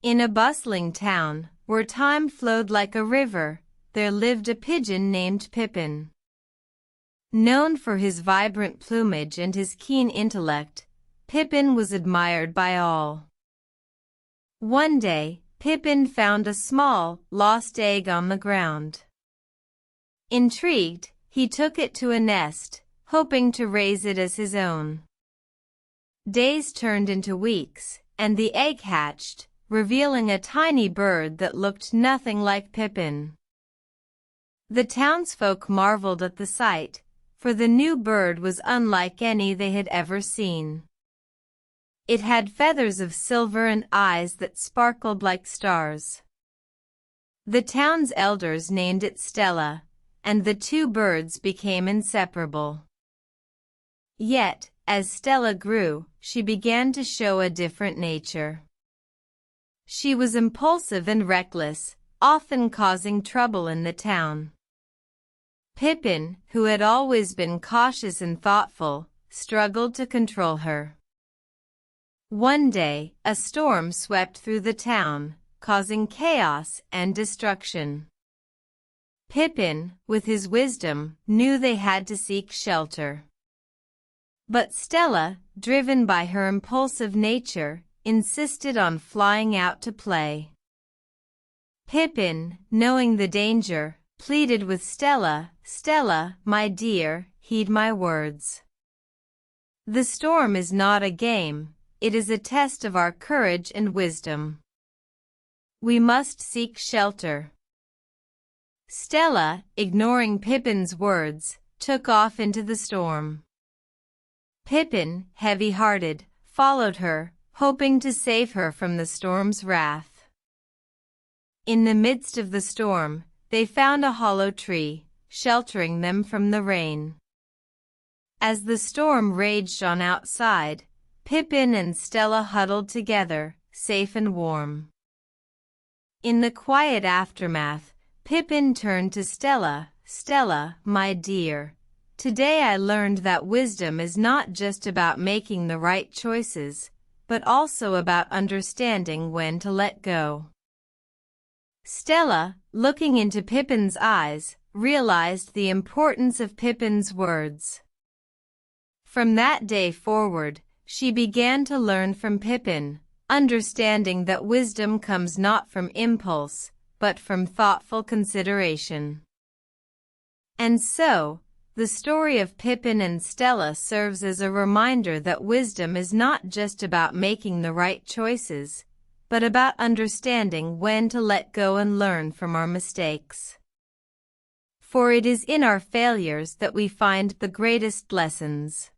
In a bustling town, where time flowed like a river, there lived a pigeon named Pippin. Known for his vibrant plumage and his keen intellect, Pippin was admired by all. One day, Pippin found a small, lost egg on the ground. Intrigued, he took it to a nest, hoping to raise it as his own. Days turned into weeks, and the egg hatched, revealing a tiny bird that looked nothing like Pippin. The townsfolk marveled at the sight, for the new bird was unlike any they had ever seen. It had feathers of silver and eyes that sparkled like stars. The town's elders named it Stella, and the two birds became inseparable. Yet, as Stella grew, she began to show a different nature. She was impulsive and reckless, often causing trouble in the town. Pippin, who had always been cautious and thoughtful, struggled to control her. One day, a storm swept through the town, causing chaos and destruction. Pippin, with his wisdom, knew they had to seek shelter. But Stella, driven by her impulsive nature, insisted on flying out to play. Pippin, knowing the danger, pleaded with Stella, "Stella, my dear, heed my words. The storm is not a game, it is a test of our courage and wisdom. We must seek shelter." Stella, ignoring Pippin's words, took off into the storm. Pippin, heavy-hearted, followed her, hoping to save her from the storm's wrath. In the midst of the storm, they found a hollow tree, sheltering them from the rain. As the storm raged on outside, Pippin and Stella huddled together, safe and warm. In the quiet aftermath, Pippin turned to Stella, "Stella, my dear, today I learned that wisdom is not just about making the right choices, but also about understanding when to let go." Stella, looking into Pippin's eyes, realized the importance of Pippin's words. From that day forward, she began to learn from Pippin, understanding that wisdom comes not from impulse, but from thoughtful consideration. And so, the story of Pippin and Stella serves as a reminder that wisdom is not just about making the right choices, but about understanding when to let go and learn from our mistakes. For it is in our failures that we find the greatest lessons.